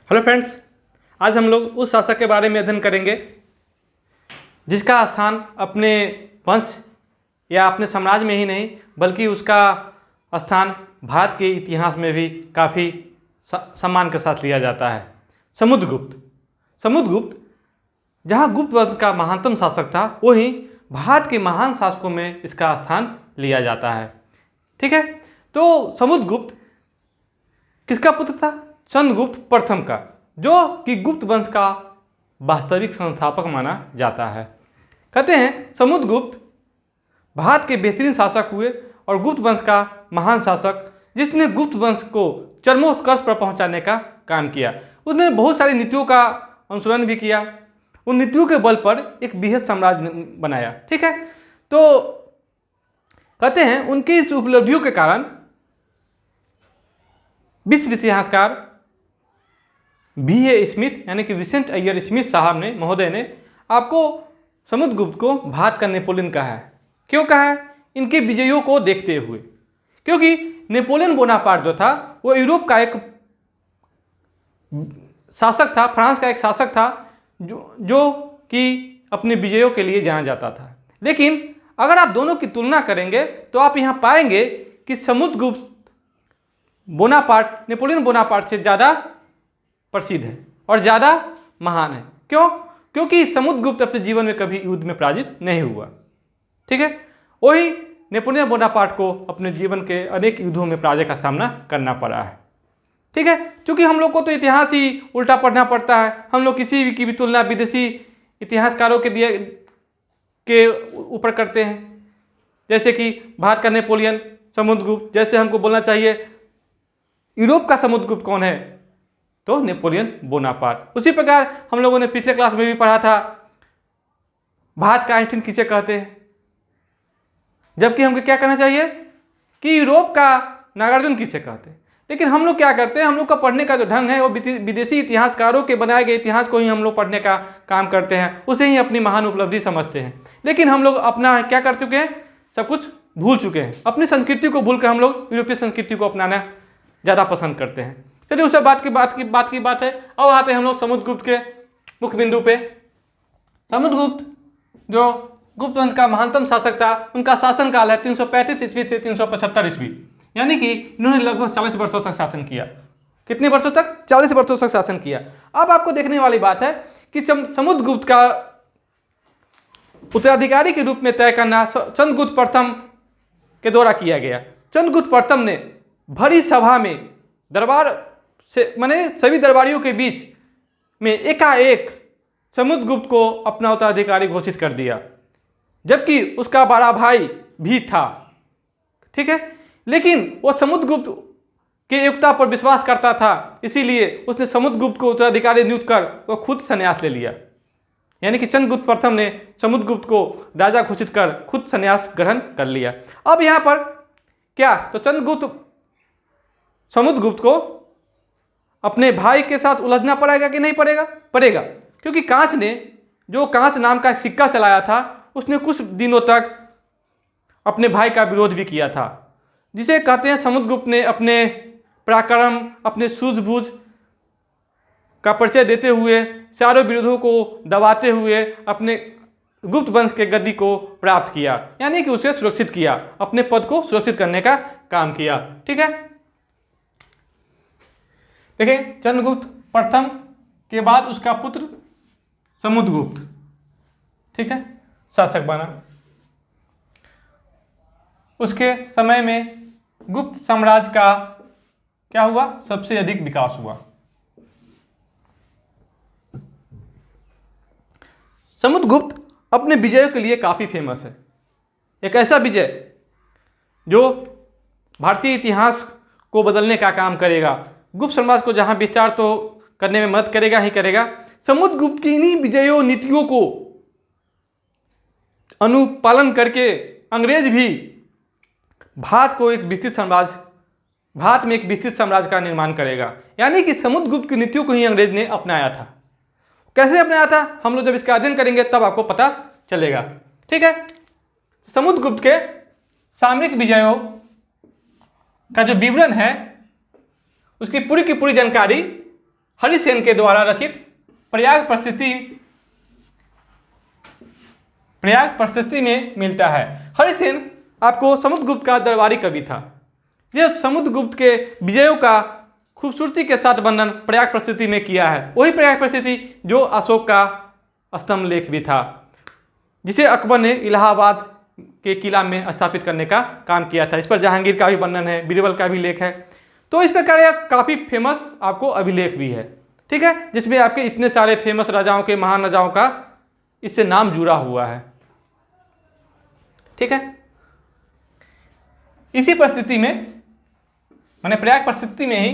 Hello friends, आज हम लोग उस शासक के बारे में अध्ययन करेंगे जिसका स्थान अपने वंश या अपने साम्राज्य में ही नहीं बल्कि उसका स्थान भारत के इतिहास में भी काफ़ी सम्मान के साथ लिया जाता है। समुद्रगुप्त जहाँ गुप्त वंश का महानतम शासक था वहीं भारत के महान शासकों में इसका स्थान लिया जाता है। ठीक है, तो समुद्रगुप्त किसका पुत्र था? चंद्रगुप्त प्रथम का, जो कि गुप्त वंश का वास्तविक संस्थापक माना जाता है। कहते हैं समुद्रगुप्त भारत के बेहतरीन शासक हुए और गुप्त वंश का महान शासक जिसने गुप्त वंश को चरमोत्कर्ष पर पहुंचाने का काम किया। उसने बहुत सारी नीतियों का अनुसरण भी किया, उन नीतियों के बल पर एक बृहद साम्राज्य बनाया। ठीक है, तो कहते हैं उनकी इस उपलब्धियों के कारण विश्व इतिहासकार B.A. स्मिथ यानी कि विसेंट अय्यर स्मिथ साहब ने महोदय ने आपको समुद्रगुप्त को भारत का नेपोलियन कहा है। क्यों कहा है? इनके विजयों को देखते हुए, क्योंकि नेपोलियन बोनापार्ट जो था वो यूरोप का एक शासक था, फ्रांस का एक शासक था जो कि अपने विजयों के लिए जाना जाता था। लेकिन अगर आप दोनों की तुलना करेंगे तो आप यहाँ पाएंगे कि समुद्रगुप्त बोनापार्ट नेपोलियन बोनापार्ट से ज़्यादा प्रसिद्ध है और ज़्यादा महान है। क्यों? क्योंकि समुद्रगुप्त अपने जीवन में कभी युद्ध में पराजित नहीं हुआ। ठीक है, वही नेपोलियन बोनापार्ट को अपने जीवन के अनेक युद्धों में पराजय का सामना करना पड़ा है। ठीक है, क्योंकि हम लोग को तो इतिहास ही उल्टा पढ़ना पड़ता है। हम लोग किसी की भी तुलना विदेशी इतिहासकारों के ऊपर करते हैं, जैसे कि भारत का नेपोलियन समुद्रगुप्त। जैसे हमको बोलना चाहिए यूरोप का समुद्रगुप्त कौन है, तो नेपोलियन बोनापार्ट। उसी प्रकार हम लोगों ने पिछले क्लास में भी पढ़ा था भारत का आइंस्टीन किसे कहते हैं, जबकि हमको क्या कहना चाहिए कि यूरोप का नागार्जुन किसे कहते हैं। लेकिन हम लोग क्या करते हैं, हम लोग का पढ़ने का जो ढंग है वो विदेशी इतिहासकारों के बनाए गए इतिहास को ही हम लोग पढ़ने का काम करते हैं, उसे ही अपनी महान उपलब्धि समझते हैं। लेकिन हम लोग अपना क्या कर चुके हैं, सब कुछ भूल चुके हैं। अपनी संस्कृति को भूलकर हम लोग यूरोपीय संस्कृति को अपनाना ज़्यादा पसंद करते हैं। चलिए उस बात की बात है। अब आते हैं हम लोग समुद्रगुप्त के मुख्य बिंदु पे। समुद्रगुप्त जो गुप्त वंश का महानतम शासक था, उनका शासन काल है 335 ईस्वी से 375 ईस्वी, यानी कि इन्होंने लगभग 40 वर्षों तक शासन किया। कितने वर्षों तक? 40 वर्षों तक शासन किया। अब आपको देखने वाली बात है कि समुद्रगुप्त का उत्तराधिकारी के रूप में तय करना चंद्रगुप्त प्रथम के द्वारा किया गया। चंद्रगुप्त प्रथम ने भरी सभा में दरबार से माने सभी दरबारियों के बीच में एकाएक समुद्रगुप्त को अपना उत्तराधिकारी घोषित कर दिया, जबकि उसका बड़ा भाई भी था। ठीक है, लेकिन वह समुद्रगुप्त के योग्यता पर विश्वास करता था, इसीलिए उसने समुद्रगुप्त को उत्तराधिकारी नियुक्त कर वह खुद संन्यास ले लिया। यानी कि चंद्रगुप्त प्रथम ने समुद्रगुप्त को राजा घोषित कर खुद संन्यास ग्रहण कर लिया। अब यहाँ पर क्या, तो समुद्रगुप्त को अपने भाई के साथ उलझना पड़ेगा कि नहीं पड़ेगा? पड़ेगा, क्योंकि कांच ने जो कांच नाम का सिक्का चलाया था उसने कुछ दिनों तक अपने भाई का विरोध भी किया था, जिसे कहते हैं समुद्रगुप्त ने अपने पराक्रम, अपने सूझबूझ का परिचय देते हुए, चारों विरोधों को दबाते हुए अपने गुप्त वंश के गद्दी को प्राप्त किया, यानी कि उसे सुरक्षित किया, अपने पद को सुरक्षित करने का काम किया। ठीक है, देखिए चंद्रगुप्त प्रथम के बाद उसका पुत्र समुद्रगुप्त, ठीक है, शासक बना। उसके समय में गुप्त साम्राज्य का क्या हुआ? सबसे अधिक विकास हुआ। समुद्रगुप्त अपने विजयों के लिए काफी फेमस है। एक ऐसा विजय जो भारतीय इतिहास को बदलने का काम करेगा, गुप्त साम्राज्य को जहां विस्तार तो करने में मदद करेगा ही करेगा। समुद्रगुप्त की इन्हीं विजयों नीतियों को अनुपालन करके अंग्रेज भी भारत में एक विस्तृत साम्राज्य का निर्माण करेगा। यानी कि समुद्रगुप्त की नीतियों को ही अंग्रेज ने अपनाया था। कैसे अपनाया था, हम लोग जब इसका अध्ययन करेंगे तब आपको पता चलेगा। ठीक है, समुद्रगुप्त के सामरिक विजयों का जो विवरण है उसकी पूरी की पूरी जानकारी हरिसेन के द्वारा रचित प्रयाग प्रशस्ति में मिलता है। हरिसेन आपको समुद्रगुप्त का दरबारी कवि था। यह समुद्रगुप्त के विजयों का खूबसूरती के साथ वर्णन प्रयाग प्रशस्ति में किया है। वही प्रयाग प्रशस्ति जो अशोक का स्तंभ लेख भी था, जिसे अकबर ने इलाहाबाद के किला में स्थापित करने का काम किया था। इस पर जहांगीर का भी वर्णन है, बीरबल का भी लेख है। तो इस प्रकार यह काफ़ी फेमस आपको अभिलेख भी है, ठीक है, जिसमें आपके इतने सारे फेमस राजाओं के, महान राजाओं का इससे नाम जुड़ा हुआ है, ठीक है। इसी परिस्थिति में, माने प्रयाग परिस्थिति में ही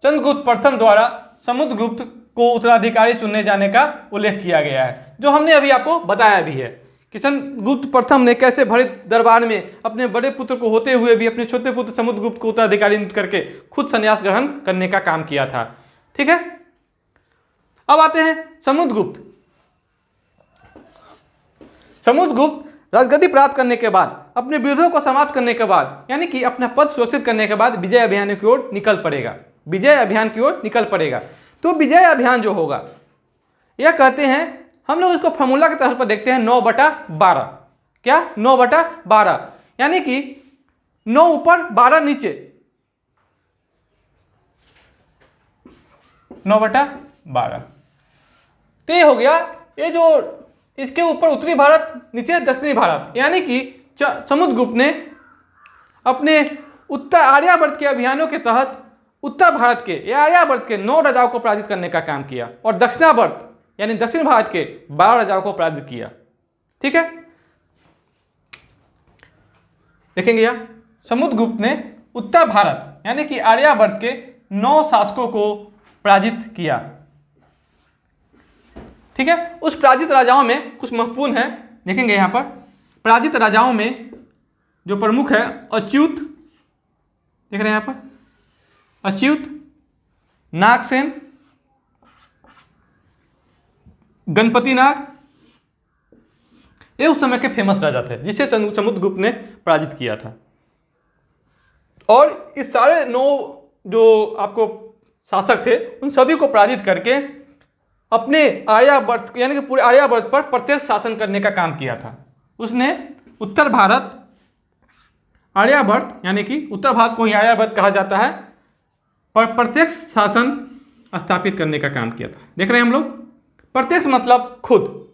चंद्रगुप्त प्रथम द्वारा समुद्रगुप्त को उत्तराधिकारी चुनने जाने का उल्लेख किया गया है, जो हमने अभी आपको बताया भी है कि चंद्रगुप्त प्रथम ने कैसे भरे दरबार में अपने बड़े पुत्र को होते हुए भी अपने छोटे पुत्र समुद्रगुप्त को उत्तराधिकारी नियुक्त करके खुद संन्यास ग्रहण करने का काम किया था, ठीक है। अब आते हैं समुद्रगुप्त। समुद्रगुप्त राजगद्दी प्राप्त करने के बाद, अपने विरोधों को समाप्त करने के बाद, यानी कि अपना पद सुरक्षित करने के बाद विजय अभियान की ओर निकल पड़ेगा। विजय अभियान की ओर निकल पड़ेगा। तो विजय अभियान जो होगा, यह कहते हैं, हम लोग इसको फॉर्मूला के तौर पर देखते हैं 9/12। क्या? 9/12, यानी कि 9 ऊपर 12 नीचे, 9/12। तो ये हो गया, ये जो इसके ऊपर उत्तरी भारत, नीचे दक्षिणी भारत, यानी कि समुद्रगुप्त ने अपने उत्तर आर्यावर्त के अभियानों के तहत उत्तर भारत के या आर्यावर्त के 9 राजाओं को पराजित करने का काम किया और दक्षिणावर्त यानी दक्षिण भारत के 12 राजाओं को पराजित किया, ठीक है। देखेंगे यहाँ समुद्रगुप्त ने उत्तर भारत यानी कि आर्यावर्त के 9 शासकों को पराजित किया, ठीक है। उस पराजित राजाओं में कुछ महत्वपूर्ण है, देखेंगे यहाँ पर। पराजित राजाओं में जो प्रमुख है, अच्युत, देख रहे हैं यहाँ पर, अच्युत, नागसेन, गणपति नाग, ये उस समय के फेमस राजा थे जिसे समुद्रगुप्त ने पराजित किया था। और इस सारे 9 जो आपको शासक थे, उन सभी को पराजित करके अपने आर्यावर्त यानी कि पूरे आर्यावर्त पर प्रत्यक्ष शासन करने का काम किया था। उसने उत्तर भारत, आर्यावर्त यानी कि उत्तर भारत को ही आर्यावर्त कहा जाता है, पर प्रत्यक्ष शासन स्थापित करने का काम किया था। देख रहे हैं हम लोग, प्रत्यक्ष मतलब खुद,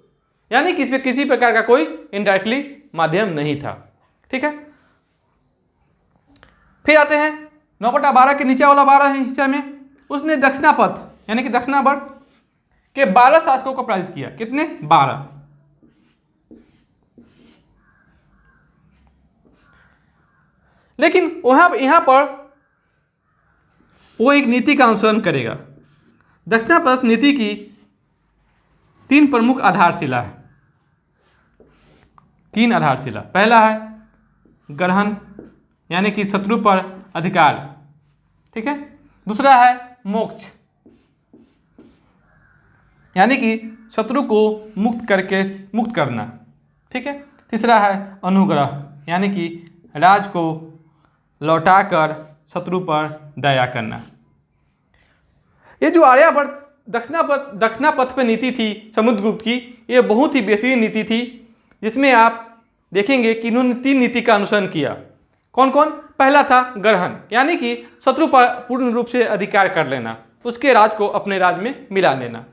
यानी कि इसमें किसी प्रकार का कोई इनडायरेक्टली माध्यम नहीं था, ठीक है। फिर आते हैं 9/12 के नीचे वाला 12 हिस्से में उसने दक्षिणापथ यानी कि दक्षिणावर्त के 12 शासकों को पराजित किया। कितने? 12। लेकिन यहां पर वो एक नीति का अनुसरण करेगा। दक्षिणापथ नीति की 3 प्रमुख आधारशिला है। 3 आधारशिला। पहला है ग्रहण यानी कि शत्रु पर अधिकार, ठीक है। दूसरा है मोक्ष यानी कि शत्रु को मुक्त करना, ठीक है। तीसरा है अनुग्रह यानी कि राज को लौटाकर शत्रु पर दया करना। ये जो आर्यावर्त दक्षिणापथ पे नीति थी समुद्रगुप्त की, ये बहुत ही बेहतरीन नीति थी, जिसमें आप देखेंगे कि इन्होंने 3 नीति का अनुसरण किया। कौन कौन? पहला था ग्रहण यानी कि शत्रु पर पूर्ण रूप से अधिकार कर लेना, उसके राज को अपने राज में मिला लेना,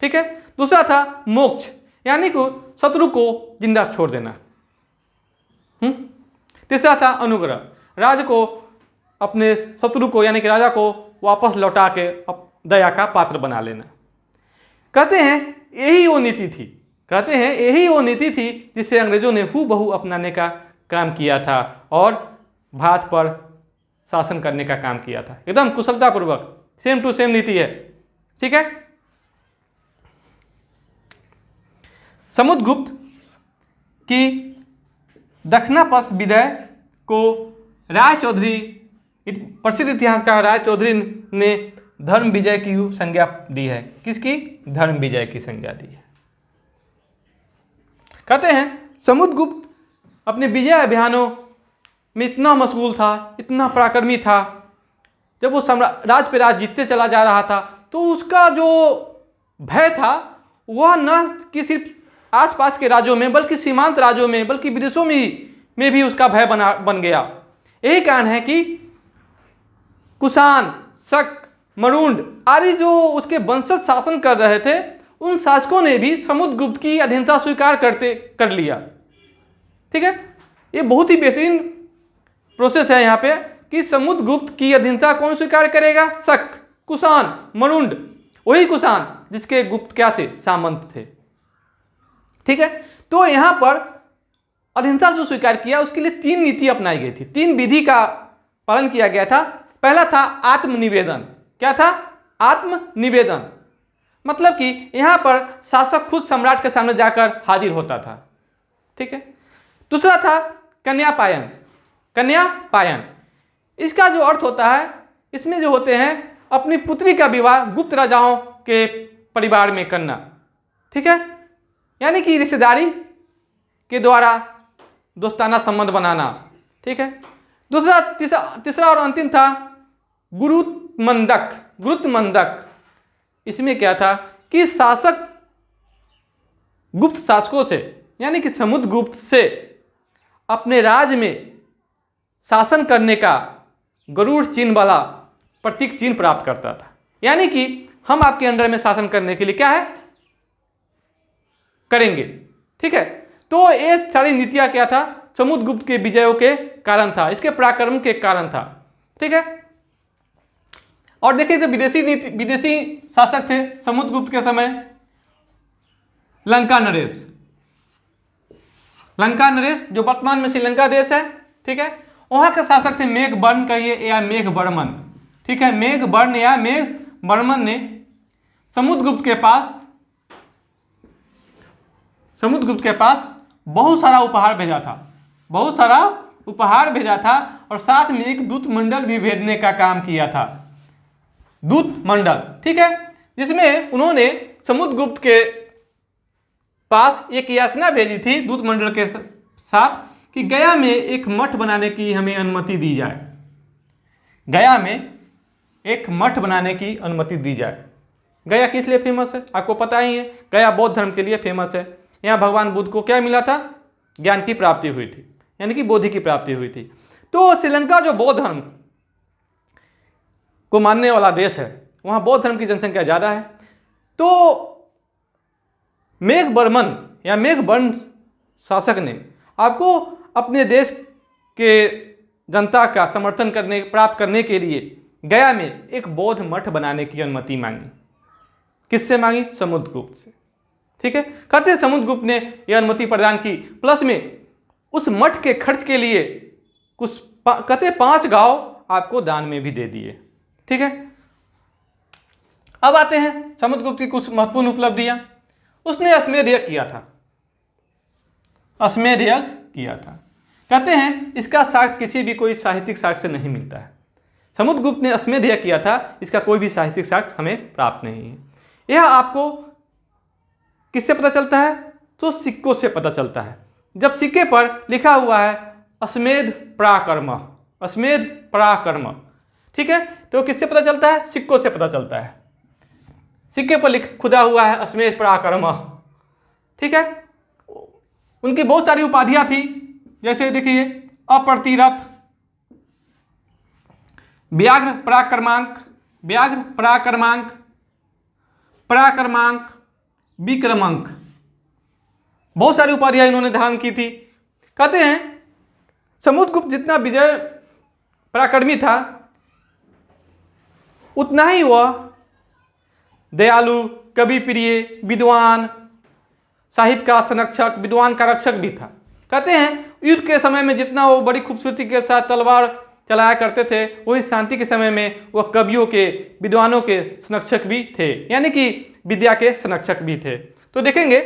ठीक है। दूसरा था मोक्ष यानी कि शत्रु को जिंदा छोड़ देना। तीसरा था अनुग्रह, राज को अपने शत्रु को यानी कि राजा को वापस लौटा के दया का पात्र बना लेना। कहते हैं यही वो नीति थी, कहते हैं यही वो नीति थी जिसे अंग्रेजों ने हूबहू अपनाने का काम किया था और भारत पर शासन करने का काम किया था, एकदम कुशलतापूर्वक, सेम टू सेम नीति है, ठीक है। समुद्रगुप्त की दक्षिणापथ विजय को राय चौधरी, प्रसिद्ध इतिहासकार राय चौधरी ने धर्म विजय की संज्ञा दी है। किसकी? धर्म विजय की संज्ञा दी है। कहते हैं समुद्रगुप्त अपने विजय अभियानों में इतना मशगूल था, इतना पराक्रमी था, जब वो राज पे राज जीतते चला जा रहा था, तो उसका जो भय था वह न कि सिर्फ आसपास के राज्यों में बल्कि सीमांत राज्यों में बल्कि विदेशों में भी उसका भय बन गया। यही कारण है कि कुषाण, शक, मरुंड आदि जो उसके वंशज शासन कर रहे थे उन शासकों ने भी समुद्रगुप्त की अधीनता स्वीकार कर लिया। ठीक है, ये बहुत ही बेहतरीन प्रोसेस है यहाँ पे कि समुद्रगुप्त की अधीनता कौन स्वीकार करेगा? शक, कुषाण, मरुंड, वही कुषाण जिसके गुप्त क्या थे? सामंत थे। ठीक है, तो यहां पर अधीनता जो स्वीकार किया उसके लिए 3 नीति अपनाई गई थी, 3 विधि का पालन किया गया था। पहला था आत्मनिवेदन। क्या था? आत्मनिवेदन, मतलब कि यहां पर शासक खुद सम्राट के सामने जाकर हाजिर होता था। ठीक है। दूसरा था कन्यापायन। कन्यापायन, इसका जो अर्थ होता है, इसमें जो होते हैं अपनी पुत्री का विवाह गुप्त राजाओं के परिवार में करना। ठीक है, यानी कि रिश्तेदारी के द्वारा दोस्ताना संबंध बनाना। ठीक है। दूसरा, तीसरा और अंतिम था गुरुत्मंदक। गुरुत्मंदक, इसमें क्या था कि शासक गुप्त शासकों से यानी कि समुद्रगुप्त से अपने राज्य में शासन करने का गरुड़ चिन्ह वाला प्रतीक चिन्ह प्राप्त करता था। यानी कि हम आपके अंडर में शासन करने के लिए क्या है? करेंगे। ठीक है, तो ये सारी नीतियां क्या था? समुद्रगुप्त के विजयों के कारण था, इसके पराक्रम के कारण था। ठीक है, और देखिए जो विदेशी शासक थे समुद्रगुप्त के समय, लंका नरेश। लंका नरेश जो वर्तमान में श्रीलंका देश है। ठीक है, वहां के शासक थे मेघवर्ण कहिए या मेघवर्मन। ठीक है, मेघवर्ण या मेघवर्मन ने समुद्रगुप्त के पास बहुत सारा उपहार भेजा था। बहुत सारा उपहार भेजा था और साथ में एक दूत मंडल भी भेजने का काम किया था। दूत मंडल, ठीक है, जिसमें उन्होंने समुद्रगुप्त के पास एक याचना भेजी थी दूत मंडल के साथ कि गया में एक मठ बनाने की हमें अनुमति दी जाए। गया में एक मठ बनाने की अनुमति दी जाए। गया किस लिए फेमस है? आपको पता ही है, गया बौद्ध धर्म के लिए फेमस है। यहाँ भगवान बुद्ध को क्या मिला था? ज्ञान की प्राप्ति हुई थी, यानी कि बोधि की प्राप्ति हुई थी। तो श्रीलंका जो बौद्ध धर्म को मानने वाला देश है, वहाँ बौद्ध धर्म की जनसंख्या ज़्यादा है। तो मेघवर्मन या मेघवर्ण शासक ने आपको अपने देश के जनता का समर्थन प्राप्त करने के लिए गया में एक बौद्ध मठ बनाने की अनुमति मांगी। किससे मांगी? समुद्रगुप्त से। ठीक है, कहते हैं समुद्रगुप्त ने यह अनुमति प्रदान की, प्लस में उस मठ के खर्च के लिए कुछ कहते 5 गांव आपको दान में भी दे दिए। ठीक है, अब आते हैं समुद्रगुप्त की कुछ महत्वपूर्ण उपलब्धियां। उसने अश्वमेध यज्ञ किया था। अश्वमेध यज्ञ किया था। कहते हैं इसका साक्ष्य किसी भी कोई साहित्यिक साक्ष्य से नहीं मिलता है। समुद्रगुप्त ने अश्वमेध यज्ञ किया था, इसका कोई भी साहित्यिक साक्ष्य हमें प्राप्त नहीं है। यह आपको किससे पता चलता है? तो सिक्कों से पता चलता है। जब सिक्के पर लिखा हुआ है अश्वमेध पराक्रम, अश्वमेध पराक्रम, ठीक है, तो किससे पता चलता है? सिक्कों से पता चलता है। सिक्के पर खुदा हुआ है अश्वमेध पराक्रम। ठीक है, उनकी बहुत सारी उपाधियां थी, जैसे देखिए अप्रतिरथ, व्याघ्र पराक्रमांक, व्याघ्र पराक्रमांक, पराक्रमांक, विक्रमांक, बहुत सारी उपाधियां इन्होंने धारण की थी। कहते हैं समुद्रगुप्त जितना विजय पराक्रमी था उतना ही वह दयालु, कवि प्रिय, विद्वान, साहित्य का संरक्षक, विद्वान का रक्षक भी था। कहते हैं युद्ध के समय में जितना वो बड़ी खूबसूरती के साथ तलवार चलाया करते थे, वही शांति के समय में वह कवियों के, विद्वानों के संरक्षक भी थे, यानी कि विद्या के संरक्षक भी थे। तो देखेंगे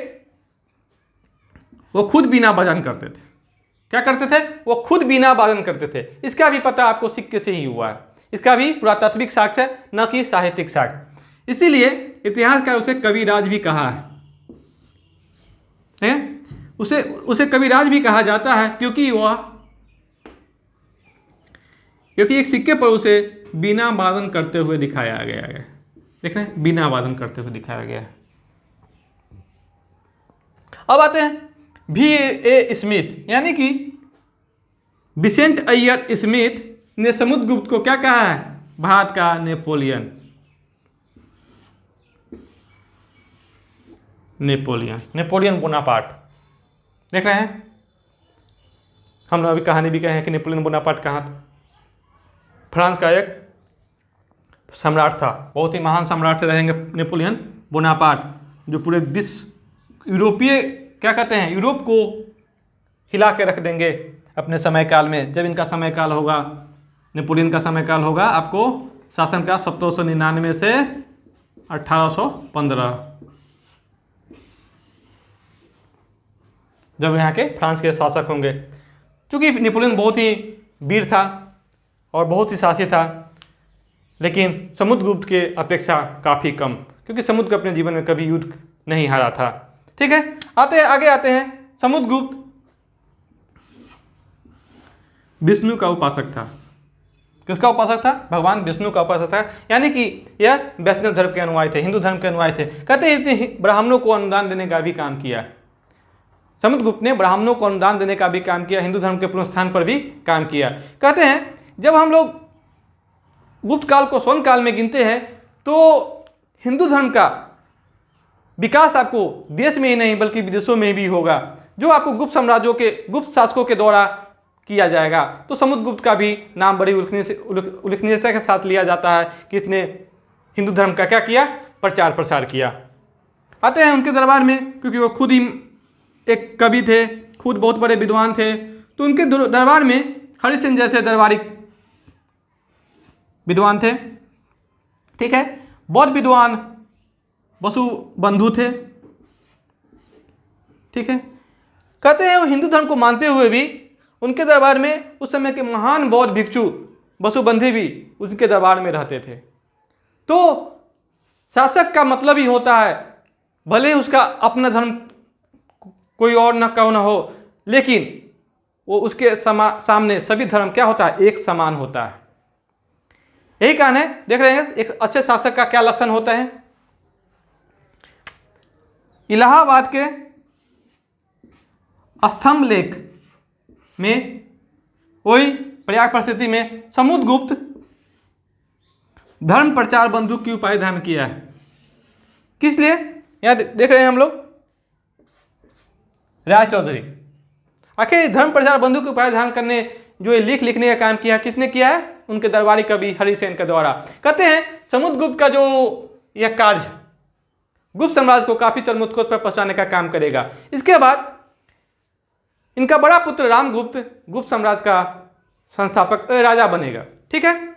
वो खुद बीना बजान करते थे। क्या करते थे? वो खुद बीना वादन करते थे। इसका भी पता आपको सिक्के से ही हुआ है। इसका भी पुरातात्विक साक्ष्य है, न कि साहित्यिक साक्ष्य। इसीलिए इतिहास का उसे कविराज भी कहा है, उसे कविराज भी कहा जाता है, क्योंकि एक सिक्के पर उसे बीना वादन करते हुए दिखाया गया है। देख रहे हैं, बिना वादन करते हुए दिखाया गया है। अब आते हैं VA स्मिथ, यानी कि विसेंट अय्यर स्मिथ ने समुद्रगुप्त को क्या कहा है? भारत का नेपोलियन। Napoleon Bonaparte. देख रहे हैं, हम अभी कहानी भी कहे हैं कि नेपोलियन बोनापार्ट कहाँ था? फ्रांस का एक सम्राट था, बहुत ही महान सम्राट रहेंगे नेपोलियन बोनापार्ट, जो पूरे विश्व यूरोपीय क्या कहते हैं, यूरोप को हिला के रख देंगे अपने समय काल में। जब इनका समय काल होगा, नेपोलियन का समय काल होगा, आपको शासन का 1799 से 1815, जब यहाँ के फ्रांस के शासक होंगे। क्योंकि नेपोलियन बहुत ही वीर था और बहुत ही साहसी था, लेकिन समुद्रगुप्त के अपेक्षा काफ़ी कम, क्योंकि समुद्र अपने जीवन में कभी युद्ध नहीं हारा था। ठीक है, आगे आते हैं। समुद्रगुप्त विष्णु का उपासक था। किसका उपासक था? भगवान विष्णु का उपासक था, यानी कि यह वैष्णव धर्म के अनुयायी थे, हिंदू धर्म के अनुयायी थे। कहते हैं ब्राह्मणों को अनुदान देने का भी काम किया। समुद्रगुप्त ने ब्राह्मणों को अनुदान देने का भी काम किया, हिंदू धर्म के पुनरुत्थान पर भी काम किया। कहते हैं जब हम लोग गुप्त काल को स्वर्ण काल में गिनते हैं तो हिंदू धर्म का विकास आपको देश में ही नहीं बल्कि विदेशों में भी होगा, जो आपको गुप्त साम्राज्यों के, गुप्त शासकों के द्वारा किया जाएगा। तो समुद्रगुप्त का भी नाम बड़ी उल्लेखनीयता के साथ लिया जाता है कि इसने हिंदू धर्म का क्या किया? प्रचार प्रसार किया। आते हैं उनके दरबार में, क्योंकि वो खुद ही एक कवि थे, खुद बहुत बड़े विद्वान थे, तो उनके दरबार में हरिसेन जैसे दरबारी विद्वान थे। ठीक है, बौद्ध विद्वान वसुबंधु थे। ठीक है, कहते हैं वो हिंदू धर्म को मानते हुए भी उनके दरबार में उस समय के महान बौद्ध भिक्षु वसुबंधु भी उनके दरबार में रहते थे। तो शासक का मतलब ही होता है, भले ही उसका अपना धर्म कोई और न क्यों ना हो, लेकिन वो उसके सामने सभी धर्म क्या होता है? एक समान होता है। यही कारण है, देख रहे हैं एक अच्छे शासक का क्या लक्षण होता है। इलाहाबाद के स्तंभ लेख में, वही प्रयाग परिस्थिति में समुद्रगुप्त धर्म प्रचार बंधु की उपाधि धारण किया है। किस लिए? यहाँ देख रहे हैं हम लोग, राय चौधरी। आखिर धर्म प्रचार बंधु की उपाधि धारण करने जो ये लेख लिखने का काम किया, किसने किया है? उनके दरबारी कवि हरिसेन के द्वारा। कहते हैं समुद्रगुप्त का जो यह कार्य गुप्त साम्राज्य को काफी चरमोत्कर्ष पर पहुंचाने का काम करेगा। इसके बाद इनका बड़ा पुत्र रामगुप्त गुप्त साम्राज्य का संस्थापक राजा बनेगा। ठीक है,